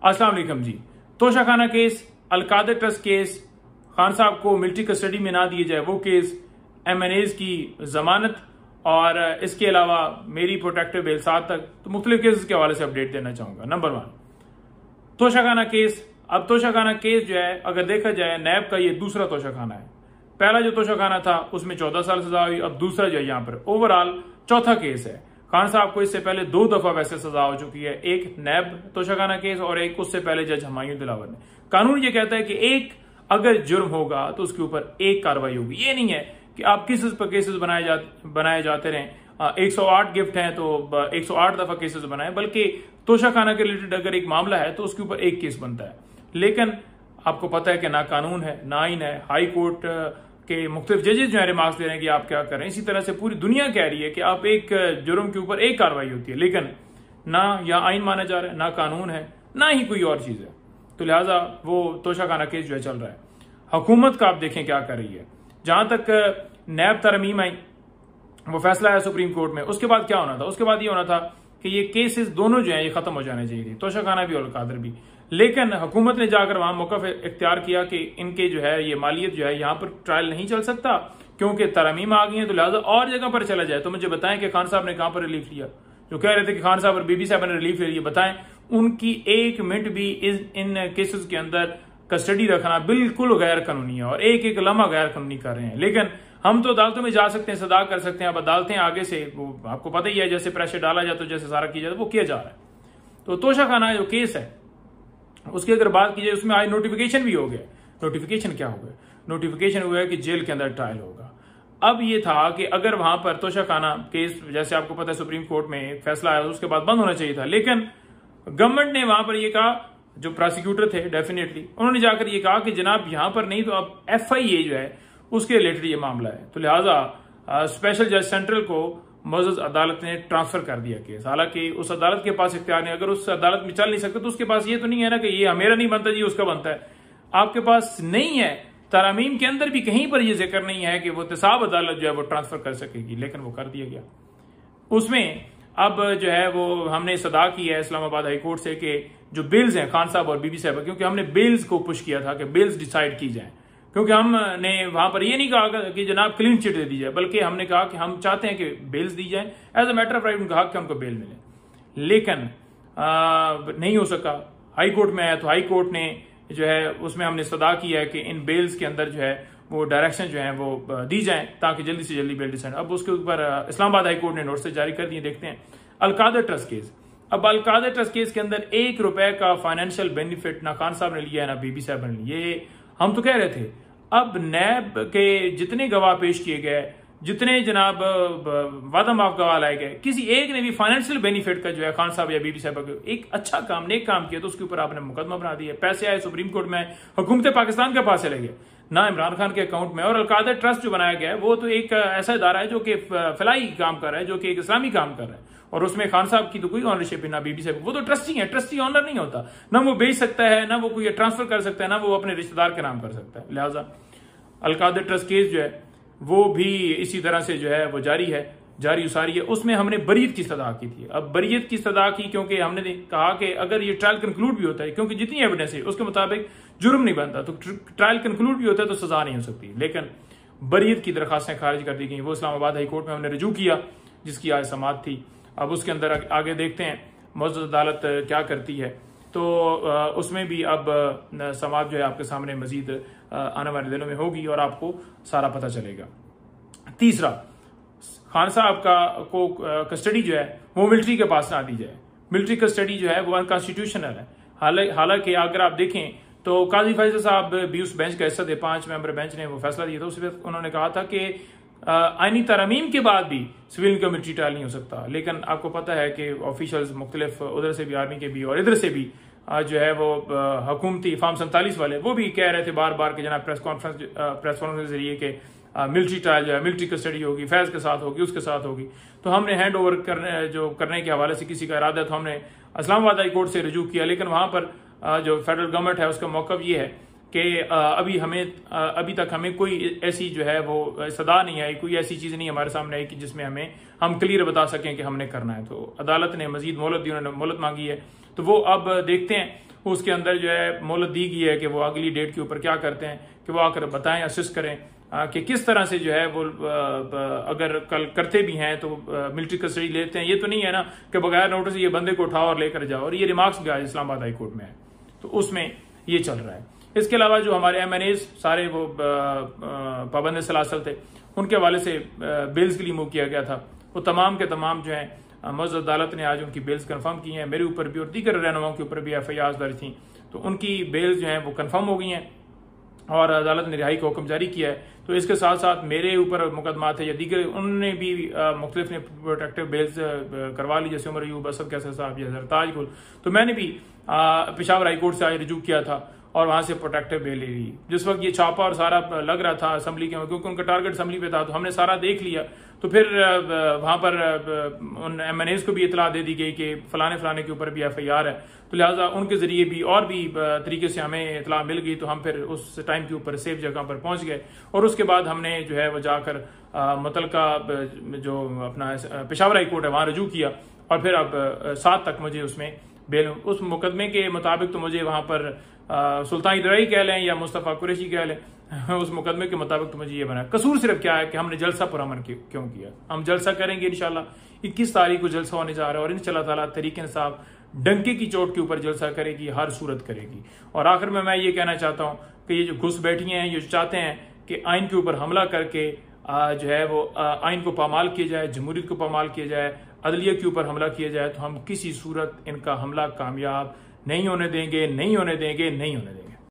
अस्सलाम वालेकुम जी। Toshakhana case, Al-Qadir trust case, Khan साहब को मिलिट्री कस्टडी में ना दिए जाए वो केस, MNAs की जमानत और इसके अलावा मेरी प्रोटेक्टिव बेल 7 तक, तो मुख्तलिफ केसेस के हवाले से अपडेट देना चाहूंगा। Number 1, Toshakhana case. अब तोशाखाना केस जो है अगर देखा जाए नैब का ये दूसरा तोशाखाना है। पहला जो तोशाखाना था उसमें 14 साल सजा हुई, अब दूसरा जो है यहाँ पर ओवरऑल चौथा केस है। खान साहब को इससे पहले 2 दफा वैसे सजा हो चुकी है, एक नैब तोशाखाना केस और एक उससे पहले जज हुमायूं दिलावर ने। कानून ये कहता है कि एक अगर जुर्म होगा तो उसके ऊपर एक कार्रवाई होगी। ये नहीं है कि आप केसेस पर केसेस बनाए जाते रहें। 108 गिफ्ट हैं तो 108 दफा केसेस बनाए, बल्कि तोशाखाना के रिलेटेड अगर एक मामला है तो उसके ऊपर एक केस बनता है। लेकिन आपको पता है कि ना कानून है ना आइन है। हाई कोर्ट के मुख्तलिफ जजेस जो है रिमार्क्स दे रहे हैं कि आप क्या करें। इसी तरह से पूरी दुनिया कह रही है कि आप एक जुर्म के ऊपर एक कार्रवाई होती है, लेकिन ना या आइन माना जा रहा है, ना कानून है, ना ही कोई और चीज है। तो लिहाजा वो तोशाखाना केस जो है चल रहा है। हुकूमत का आप देखें क्या कर रही है। जहां तक नैब तरमीम आई, वो फैसला आया सुप्रीम कोर्ट में, उसके बाद क्या होना था? उसके बाद ये होना था कि ये केसेस दोनों जो है ये खत्म हो जाने चाहिए थे, तोशाखाना भी और अलकादर भी। लेकिन हुकूमत ने जाकर वहां मौका इख्तियार किया कि इनके जो है ये मालियत जो है यहाँ पर ट्रायल नहीं चल सकता क्योंकि तरमीम आ गई है, तो लिहाजा और जगह पर चला जाए। तो मुझे बताएं कि खान साहब ने कहां पर रिलीफ लिया? जो कह रहे थे कि खान साहब और बीबी साहब ने रिलीफ ले लिया, बताएं उनकी 1 मिनट भी इन केसेस के अंदर कस्टडी रखना बिल्कुल गैर कानूनी है और एक एक लम्हा गैर कानूनी कर रहे हैं। लेकिन हम तो अदालतों में जा सकते हैं, सदा कर सकते हैं। अब अदालतें आगे से वो आपको पता ही है, जैसे प्रेशर डाला जाता है, जैसे सारा किया जाता है, वो किया जा रहा है। तो तोशाखाना जो केस है उसकी अगर बात की जाए, उसमें आज नोटिफिकेशन भी हो गया। नोटिफिकेशन क्या हो गया? नोटिफिकेशन हुआ है कि जेल के अंदर ट्रायल होगा। अब ये था कि अगर वहां पर तोशाखाना केस, जैसे आपको पता है सुप्रीम कोर्ट में फैसला आया, उसके बाद बंद होना चाहिए था, लेकिन गवर्नमेंट ने वहां पर यह कहा, जो प्रोसिक्यूटर थे डेफिनेटली उन्होंने जाकर ये कहा कि जनाब यहां पर नहीं तो अब FIA जो है उसके रिलेटेड ये मामला है, तो लिहाजा स्पेशल जज सेंट्रल को मौजूद अदालत ने ट्रांसफर कर दिया केस। हालांकि उस अदालत के पास इख्तियार नहीं, अगर उस अदालत में चल नहीं सकते तो उसके पास ये तो नहीं है ना कि ये मेरा नहीं बनता जी उसका बनता है। आपके पास नहीं है, तरामीम के अंदर भी कहीं पर यह जिक्र नहीं है कि वो तसाब अदालत जो है वो ट्रांसफर कर सकेगी, लेकिन वो कर दिया गया। उसमें अब जो है वो हमने सदा की है इस्लामाबाद हाई कोर्ट से कि जो बिल्स हैं खान साहब और बीबी साहब, क्योंकि हमने बिल्स को पुश किया था कि बिल्स डिसाइड की जाए, क्योंकि हमने वहां पर ये नहीं कहा कि जनाब क्लीन चिट दे दी जाए, बल्कि हमने कहा कि हम चाहते हैं कि बेल्स दी जाए, as a matter of right उनका हक कि उनको बेल मिले। लेकिन नहीं हो सका। हाई कोर्ट में आया तो हाई कोर्ट ने जो है उसमें हमने सदा किया है कि इन बेल्स के अंदर जो है वो डायरेक्शन जो है वो दी जाए ताकि जल्दी से जल्दी बेल डिसाइड। अब उसके ऊपर इस्लामाबाद हाई कोर्ट ने नोटिस जारी कर दिए। देखते हैं अलकादर ट्रस्ट केस। अब अलकादर ट्रस्ट केस के अंदर ₹1 का फाइनेंशियल बेनिफिट ना खान साहब ने लिया है ना बीबी साहब ने लिया। ये हम तो कह रहे थे। अब नैब के जितने गवाह पेश किए गए, जितने जनाब वादा माफ गवाह लाए गए, किसी एक ने भी फाइनेंशियल बेनिफिट का जो है खान साहब या बीबी साहब का एक अच्छा काम, नेक काम किया तो उसके ऊपर आपने मुकदमा बना दिया। पैसे आए सुप्रीम कोर्ट में, हुकूमत पाकिस्तान के पास चले गए, ना इमरान खान के अकाउंट में। और अलकादर ट्रस्ट जो बनाया गया है वो तो एक ऐसा इदारा है जो कि फलाई काम कर रहा है, जो कि एक इस्लामी काम कर रहा है, और उसमें खान साहब की तो कोई ऑनरशिप है ना बीबी साहब। वो तो ट्रस्टी है, ट्रस्टी ऑनर नहीं होता, ना वो बेच सकता है, ना वो कोई ट्रांसफर कर सकता है, ना वो अपने रिश्तेदार के नाम कर सकता है। लिहाजा अलकादर ट्रस्ट केस जो है वो भी इसी तरह से जो है वो जारी उसारी है। उसमें हमने बरीयत की सदा की थी। अब बरीयत की सदा की क्योंकि हमने कहा कि अगर ये ट्रायल कंक्लूड भी होता है, क्योंकि जितनी एविडेंस है उसके मुताबिक जुर्म नहीं बनता, तो ट्रायल कंक्लूड भी होता है तो सजा नहीं हो सकती। लेकिन बरीयत की दरखास्तें खारिज कर दी गई। वो इस्लामाबाद हाई कोर्ट में हमने रजू किया, जिसकी आज समाअत थी। अब उसके अंदर आगे देखते हैं मौजूद अदालत क्या करती है। तो उसमें भी अब समाअत जो है आपके सामने मजीद आने वाले दिनों में होगी और आपको सारा पता चलेगा। तीसरा, खान साहब को कस्टडी जो है वो मिलिट्री के पास ना दी जाए। मिलिट्री कस्टडी जो है वो अनकॉन्स्टिट्यूशनल है। हालांकि अगर आप देखें तो काजी फैसल साहब भी उस बेंच का हिस्सा थे, 5 मेंबर बेंच ने वो फैसला दिया था। उस वक्त उन्होंने कहा था कि आईनी तरमीम के बाद भी सिविल का मिलिट्री ट्रायल नहीं हो सकता। लेकिन आपको पता है कि ऑफिशियल्स मुख्तलिफ उधर से भी, आर्मी के भी और इधर से भी जो है वो हुकूमती फार्म 47 वाले वो भी कह रहे थे बार बार कि जनाब प्रेस कॉन्फ्रेंस के जरिए कि मिलिट्री ट्रायल जो है मिलिट्री कस्टडी होगी, फैज के साथ होगी, उसके साथ होगी। तो हमने हैंड ओवर करने के हवाले से किसी का इरादा, तो हमने इस्लामाबाद हाई कोर्ट से रजू किया। लेकिन वहां पर जो फेडरल गवर्नमेंट है उसका मौकफ ये है कि अभी तक हमें कोई ऐसी जो है वो सदा नहीं आई, कोई ऐसी चीज नहीं हमारे सामने आई कि जिसमें हम क्लियर बता सकें कि हमने करना है। तो अदालत ने मजीद मोहलत दी, उन्होंने मोहलत मांगी है। तो वो अब देखते हैं उसके अंदर जो है मोहलत दी गई है कि वो अगली डेट के ऊपर क्या करते हैं कि वो आकर बताएं, असिस्ट करें कि किस तरह से जो है वो अगर कल करते भी हैं तो मिलिट्री कस्टडी लेते हैं। ये तो नहीं है ना कि बगैर नोटिस ये बंदे को उठाओ और लेकर जाओ, और ये रिमार्क्स भी आज इस्लामाबाद हाई कोर्ट में है, तो उसमें ये चल रहा है। इसके अलावा जो हमारे MNAs सारे वो पाबंद सलासल थे, उनके हवाले से बेल्स के लिए मूव किया गया था, वो तमाम के तमाम जो है मौजूद अदालत ने आज उनकी बेल्स कंफर्म की हैं। मेरे ऊपर भी और दीगर रहनुमाओं के ऊपर भी FIR दर्ज थी, तो उनकी बेल्स जो हैं वो कंफर्म हो गई हैं और अदालत ने रिहाई का हुक्म जारी किया है। तो इसके साथ साथ मेरे ऊपर मुकदमा थे या दीगर, उन्होंने भी मुख्तलिफ ने प्रोटेक्टिव बेल्स करवा ली, जैसे उमर अयूब, असद कैसर साहब या जरताज गुल। तो मैंने भी पेशावर हाई कोर्ट से आज रिजू किया था और वहां से प्रोटेक्टिव बेल ले ली। जिस वक्त ये छापा और सारा लग रहा था असेंबली के, क्योंकि उनका टारगेट असेंबली पे था, तो हमने सारा देख लिया। तो फिर वहां पर उन MNAs को भी इतला दे दी गई कि फलाने फलाने के ऊपर भी FIR है, तो लिहाजा उनके जरिए भी और भी तरीके से हमें इतला मिल गई। तो हम फिर उस टाइम के ऊपर सेफ जगह पर पहुंच गए और उसके बाद हमने जो है वो जाकर मुतलका जो अपना पेशावर हाई कोर्ट है वहां रजू किया, और फिर अब 7 तक मुझे उसमें बेल, उस मुकदमे के मुताबिक तो मुझे वहां पर सुल्तान इदराई कह लें या मुस्तफ़ा कुरैशी कह लें, उस मुकदमे के मुताबिक तो मुझे ये बना। कसूर सिर्फ क्या है कि हमने जलसा पुरअमन क्यों किया। हम जलसा करेंगे इंशाल्लाह, 21 तारीख को जलसा होने जा रहा है, और इंशाल्लाह ताला तहरीक इंसाफ डंके की चोट के ऊपर जलसा करेगी, हर सूरत करेगी। और आखिर में मैं ये कहना चाहता हूं कि ये जो घुस बैठी हैं, ये चाहते हैं कि आइन के ऊपर हमला करके जो है वो आइन को पामाल किया जाए, जमहूरियत को पामाल किया जाए, अदलिया के ऊपर हमला किया जाए, तो हम किसी सूरत इनका हमला कामयाब नहीं होने देंगे, नहीं होने देंगे, नहीं होने देंगे।